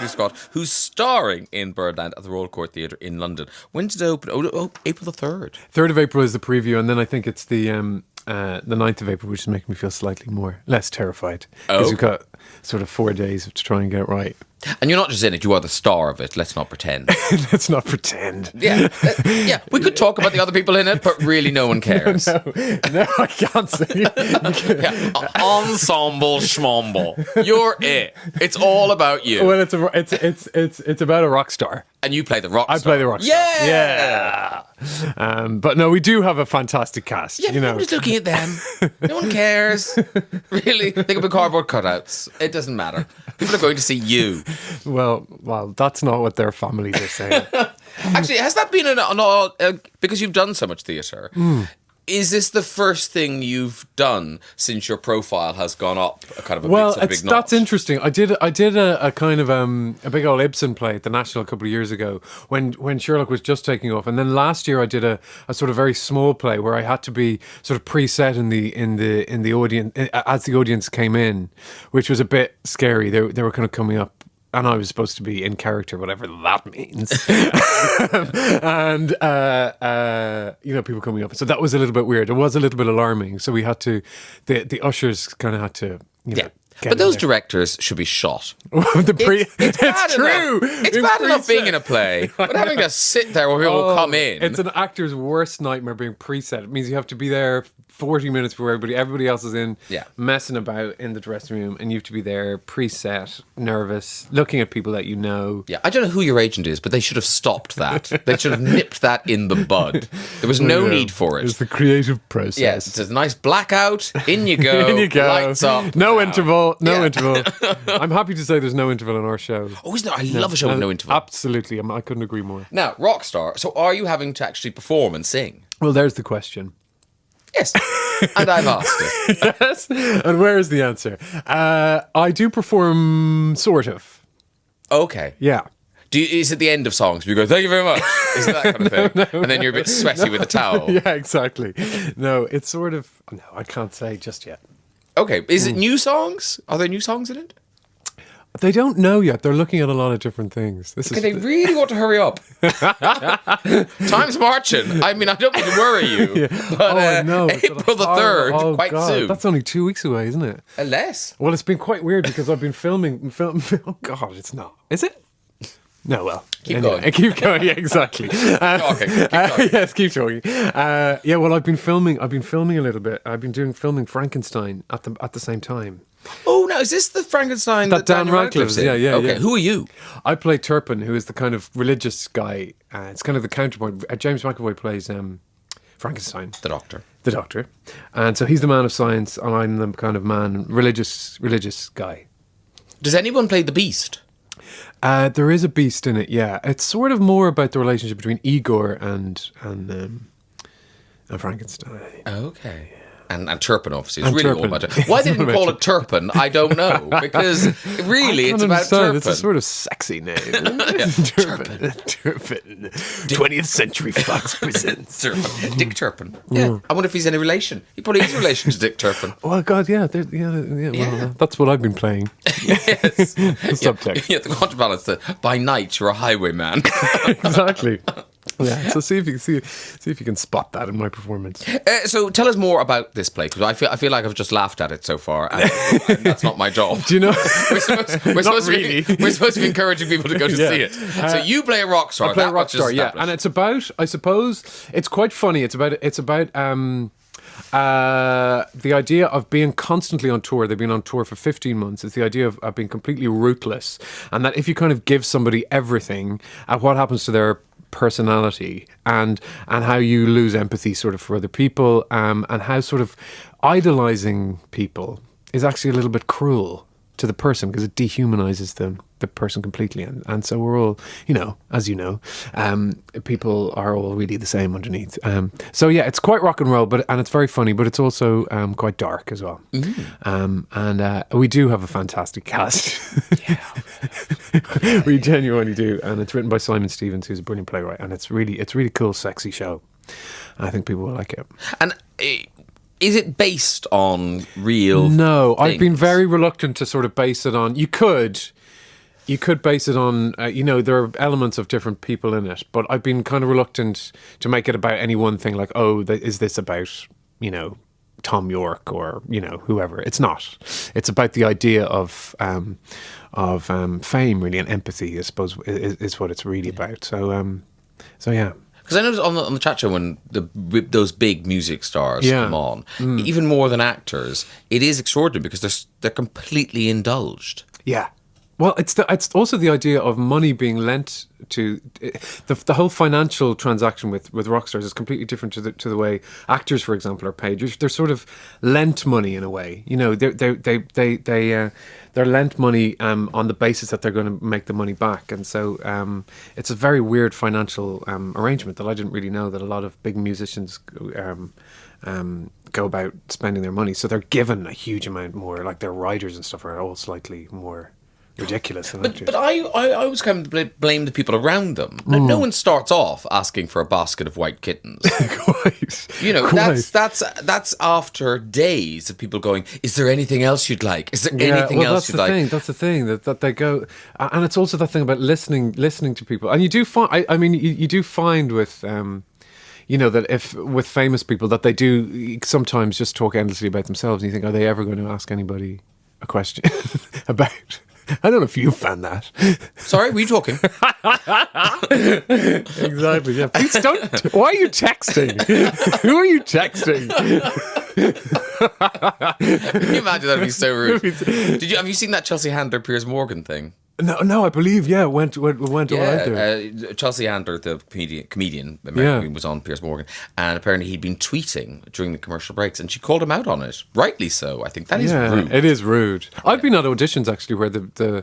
Matthew Scott, who's starring in Birdland at the Royal Court Theatre in London. When did it open? Oh, April the 3rd. 3rd of April is the preview, and then I think it's the 9th of April, which is making me feel slightly less terrified. Because we've got sort of 4 days to try and get it right. And you're not just in it, you are the star of it. Let's not pretend. Let's not pretend. Yeah, we could talk about the other people in it, but really no one cares. No, I can't say. Ensemble schmomble. You're it. It's all about you. Well, it's about a rock star. And you play the rock star. I play the rock star. Yeah. But no, we do have a fantastic cast. Yeah, I'm just looking at them. No one cares. Really, they could be cardboard cutouts. It doesn't matter. People are going to see you. Well, that's not what their families are saying. Actually, has that been because you've done so much theatre? Is this the first thing you've done since your profile has gone up a kind of a big notch? That's interesting. I did a kind of a big old Ibsen play at the National a couple of years ago when Sherlock was just taking off, and then last year I did a sort of very small play where I had to be sort of preset in the audience as the audience came in, which was a bit scary. They were kind of coming up. And I was supposed to be in character, whatever that means. And, people coming up. So that was a little bit weird. It was a little bit alarming. So we had to, the ushers kind of had to, But those directors should be shot. It's true. It's bad enough being in a play, but having to sit there where people come in. It's an actor's worst nightmare being preset. It means you have to be there 40 minutes before everybody else is in, messing about in the dressing room, and you have to be there preset, nervous, looking at people that you know. Yeah, I don't know who your agent is, but they should have stopped that. They should have nipped that in the bud. There was no need for it. It's the creative process. Yes, it's a nice blackout. In you go. In you go. Lights up. No interval. No interval. I'm happy to say there's no interval in our show. Oh, isn't there? I love a show with no interval. Absolutely. I couldn't agree more. Now, Rockstar. So are you having to actually perform and sing? Well, there's the question. Yes, and I've asked it. Yes, and where is the answer? I do perform, sort of. Okay. Yeah. Is it the end of songs where you go, thank you very much? Is it that kind of thing? No, and then you're a bit sweaty with a towel. Yeah, exactly. No, it's sort of... No, I can't say just yet. Okay. Is it new songs? Are there new songs in it? They don't know yet. They're looking at a lot of different things. They really want to hurry up. Time's marching. I mean, I don't mean to worry you, but no, April the 3rd, quite soon. That's only 2 weeks away, isn't it? Less. Well, it's been quite weird because I've been filming. Oh God, it's not. Is it? No, well, keep going. Keep going. Yeah, exactly. Keep going. Yes, keep talking. Well, I've been filming a little bit. I've been filming Frankenstein at the same time. Oh, no, is this the Frankenstein that Dan Radcliffe's in? Yeah. Okay, yeah. Who are you? I play Turpin, who is the kind of religious guy. It's kind of the counterpoint. James McAvoy plays Frankenstein. The Doctor. The Doctor. And so he's the man of science, and I'm the kind of religious guy. Does anyone play the Beast? There is a beast in it, yeah. It's sort of more about the relationship between Igor and Frankenstein. Okay. And Turpin, obviously. It's really all about it. Why they didn't call it Turpin, I don't know. Because really, it's about Turpin. It's a sort of sexy name. Turpin. 20th Century Fox presents. Turpin. Dick Turpin. Yeah. I wonder if he's any relation. He probably is relation to Dick Turpin. Oh, God, yeah. Well, that's what I've been playing. Yes. The subtext. Yeah, the counterbalance that by night you're a highwayman. Exactly. Yeah, so see if you can spot that in my performance. So tell us more about this play, because I feel like I've just laughed at it so far, and that's not my job. Do you know? we're supposed to be encouraging people to go to see it. So you play a rock star. I play a rock star, yeah, and it's about, I suppose, it's quite funny. It's about the idea of being constantly on tour. They've been on tour for 15 months. It's the idea of being completely ruthless, and that if you kind of give somebody everything, what happens to their personality, and how you lose empathy sort of for other people, and how sort of idolizing people is actually a little bit cruel to the person, because it dehumanizes the person completely, and so we're all, as you know, people are all really the same underneath. So yeah, it's quite rock and roll, and it's very funny, but it's also quite dark as well. And we do have a fantastic cast. We genuinely do, and it's written by Simon Stevens, who's a brilliant playwright, and it's really cool, sexy show. I think people will like it. And is it based on real? No, things? I've been very reluctant to sort of base it on. You could. You could base it on, there are elements of different people in it, but I've been kind of reluctant to make it about any one thing, like, is this about, Tom York or, whoever. It's not. It's about the idea of fame, really, and empathy, I suppose, is what it's really about. So yeah. Because I noticed on the chat show when those big music stars come on, even more than actors, it is extraordinary because they're completely indulged. Yeah. Well, it's also the idea of money being lent to the whole financial transaction with rock stars is completely different to the way actors, for example, are paid. They're sort of lent money in a way. They're lent money on the basis that they're going to make the money back, and so it's a very weird financial arrangement that I didn't really know that a lot of big musicians go about spending their money. So they're given a huge amount more. Like their riders and stuff are all slightly more ridiculous. But I always kind of blame the people around them. No one starts off asking for a basket of white kittens. Quite. That's after days of people going, is there anything else you'd like? Is there anything else you'd like? That's the thing that they go, and it's also that thing about listening to people. And you do find, you do find with that if with famous people that they do sometimes just talk endlessly about themselves, and you think, are they ever going to ask anybody a question about? I don't know if you found that. Sorry, were you talking? Exactly, yeah. Please don't. Why are you texting? Who are you texting? Can you imagine? That'd be so rude. Have you seen that Chelsea Handler Piers Morgan thing? No, I believe, yeah, went all right there. Chelsea Handler, the comedian American, was on Piers Morgan, and apparently he'd been tweeting during the commercial breaks, and she called him out on it, rightly so. I think that is rude. It is rude. I've been at auditions actually where the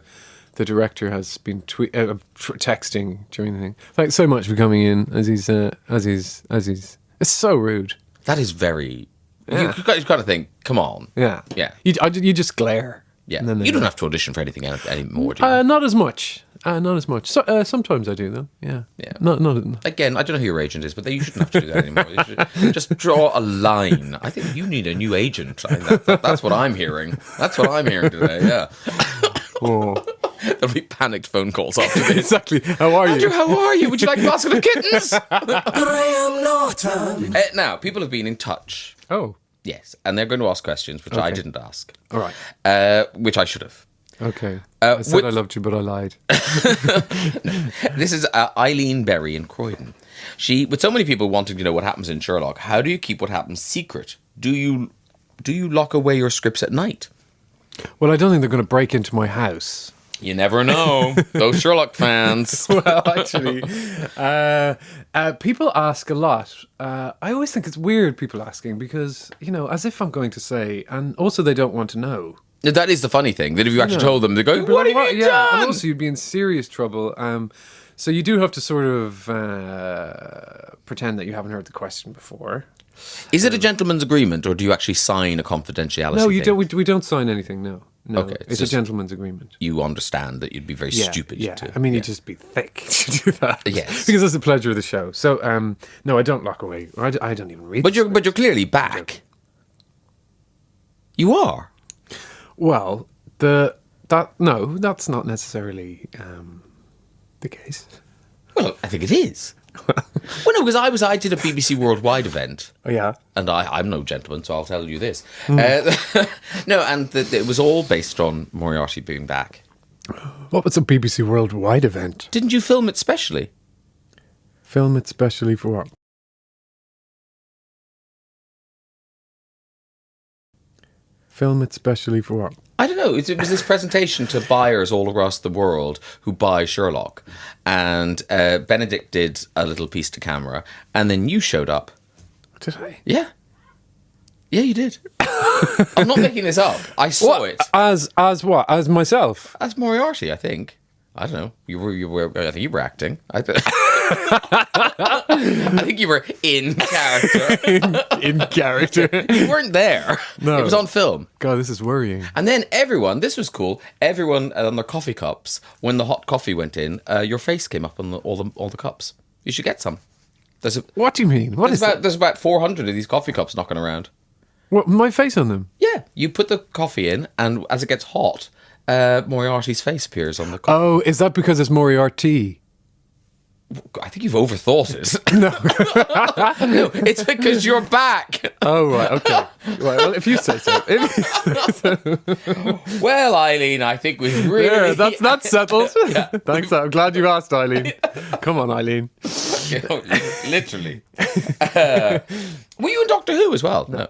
director has been texting during the thing. Thanks so much for coming in. As he's. It's so rude. That is very. Yeah. You've got to think. Come on. Yeah. Yeah. You just glare. Yeah, you don't have to audition for anything anymore, do you? Not as much. So, sometimes I do, though. Yeah. Not. Again, I don't know who your agent is, but you shouldn't have to do that anymore. You should just draw a line. I think you need a new agent. That's what I'm hearing. That's what I'm hearing today. Yeah. Oh. There'll be panicked phone calls after this. Exactly. How are Andrew, you? how are you? Would you like a basket of kittens? Graham Norton. Now, people have been in touch. Oh. Yes, and they're going to ask questions, which I didn't ask. All right. Which I should have. Okay. I said I loved you, but I lied. No. This is Eileen Berry in Croydon. With so many people wanting to know what happens in Sherlock, how do you keep what happens secret? Do you lock away your scripts at night? Well, I don't think they're going to break into my house. You never know. Those Sherlock fans. Well, actually, people ask a lot. I always think it's weird, people asking, because, as if I'm going to say, and also they don't want to know. That is the funny thing, that if you actually told them, they go, what have you done? And also you'd be in serious trouble. So you do have to sort of pretend that you haven't heard the question before. Is it a gentleman's agreement, or do you actually sign a confidentiality No, you thing? don't. We don't sign anything, no. Okay, it's a gentleman's agreement. You understand that you'd be very stupid to... I mean, you'd just be thick to do that. Yes. Because that's the pleasure of the show. So, no, I don't lock away. I don't even read But you're clearly back. You are. Well, that's not necessarily the case. Well, I think it is. Well, no, because I did a BBC Worldwide event. Oh, yeah? And I'm no gentleman, so I'll tell you this. No, and it was all based on Moriarty being back. What was a BBC Worldwide event? Didn't you film it specially? Film it specially for what? Film it specially for what? I don't know. It was this presentation to buyers all across the world who buy Sherlock. And Benedict did a little piece to camera. And then you showed up. Did I? Yeah. Yeah, you did. I'm not making this up. I saw it. As what? As myself? As Moriarty, I think. I don't know. You were. I think you were acting. I think you were in character. in character. You weren't there. No. It was on film. God, this is worrying. And then this was cool. Everyone on their coffee cups, when the hot coffee went in, your face came up on all the cups. You should get some. What do you mean? There's about 400 of these coffee cups knocking around. What? My face on them? Yeah. You put the coffee in, and as it gets hot, Moriarty's face appears on the cover. Oh, is that because it's Moriarty? I think you've overthought it. No, it's because you're back. Oh, right, okay. Right, well, if you say so. Well, Eileen, I think we've really... Yeah, that's settled. Thanks. I'm glad you asked, Eileen. Come on, Eileen. Literally. Were you in Doctor Who as well? No.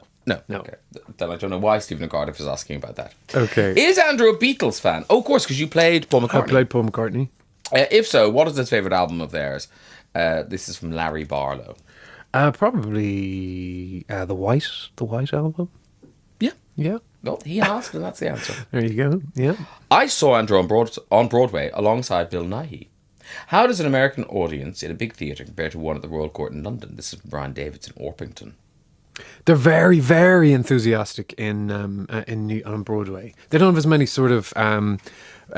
Okay. Then I don't know why Stephen Cardiff is asking about that. Okay. Is Andrew a Beatles fan? Oh, of course, because you played Paul McCartney. I played Paul McCartney. If so, what is his favourite album of theirs? This is from Larry Barlow. Probably the White album. Yeah. Yeah. Well, he asked, and that's the answer. There you go. Yeah. I saw Andrew on Broadway alongside Bill Nighy. How does an American audience in a big theatre compare to one at the Royal Court in London? This is from Brian Davids in Orpington. They're very, very enthusiastic on Broadway. They don't have as many sort of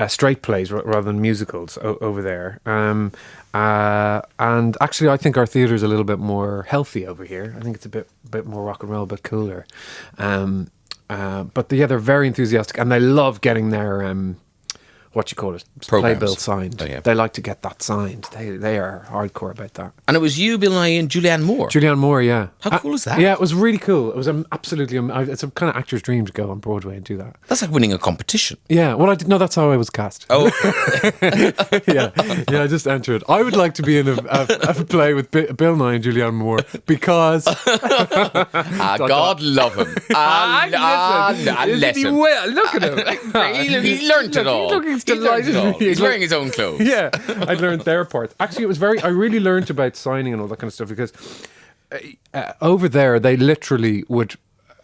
straight plays rather than musicals over there. And actually, I think our theatre is a little bit more healthy over here. I think it's a bit more rock and roll, a bit cooler. But they're very enthusiastic, and they love getting their playbill signed. Oh, yeah. They like to get that signed. They are hardcore about that. And it was you, Bill Nighy, and Julianne Moore. Julianne Moore, yeah. How cool is that? Yeah, it was really cool. It was absolutely. It's a kind of actor's dream to go on Broadway and do that. That's like winning a competition. Yeah. Well, I didn't know that's how I was cast. Oh, Yeah. I just entered. I would like to be in a play with Bill Nye and Julianne Moore because God love him. Listen. Well, look at him. He's learned it all. He's delighted. He's wearing his own clothes. Yeah, I learned their part. Actually, it was I really learned about signing and all that kind of stuff because over there, they literally would,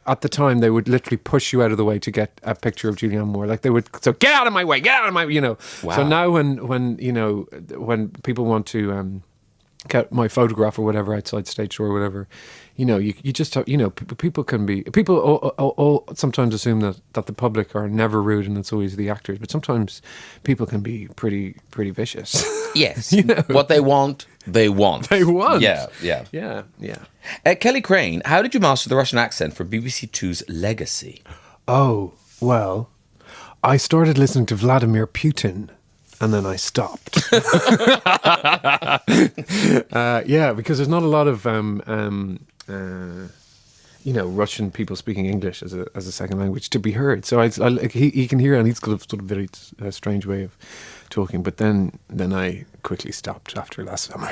at the time, they would literally push you out of the way to get a picture of Julianne Moore. Like they would, so get out of my way, Wow. So now when people want to get my photograph or whatever outside stage show or whatever, you just have, people all sometimes assume that the public are never rude and it's always the actors, but sometimes people can be pretty vicious. Yes. What they want, they want. They want. Yeah. Yeah. Kelly Crane, how did you master the Russian accent for BBC Two's Legacy? Oh, well, I started listening to Vladimir Putin and then I stopped. Because there's not a lot of Russian people speaking English as a second language to be heard. So he can hear, and he's got a sort of very strange way of talking. But then I quickly stopped after last summer.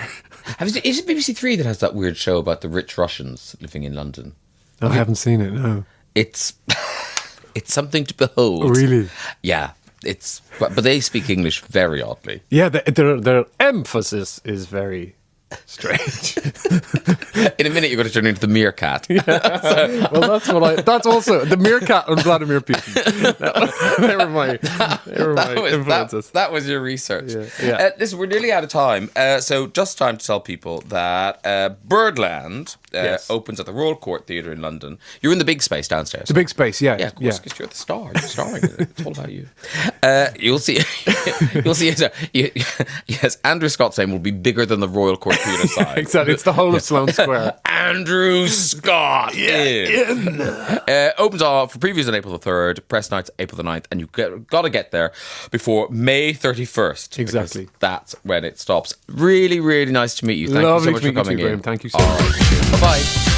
Is it BBC Three that has that weird show about the rich Russians living in London? I haven't seen it. No, it's something to behold. Oh, really? Yeah. But they speak English very oddly. Yeah, their emphasis is very strange. In a minute, you're going to turn into the meerkat. Well, that's also the meerkat and Vladimir Putin. They were my influences. That was your research. Yeah. Listen, we're nearly out of time. So just time to tell people that Birdland opens at the Royal Court Theatre in London. You're in the big space downstairs. The big space, yeah. Yeah, of course, because you're the star. You're starring in it. It's all about you. You'll see. Yes, Andrew Scott's name will be bigger than the Royal Court Theatre side. Exactly. It's the whole of Sloane Square. Andrew Scott. Opens for previews on April the 3rd, press nights April the 9th, and you've got to get there before May 31st. Exactly. That's when it stops. Really, really nice to meet you. Thank you so much for coming in. Graham. Thank you so much. Bye-bye.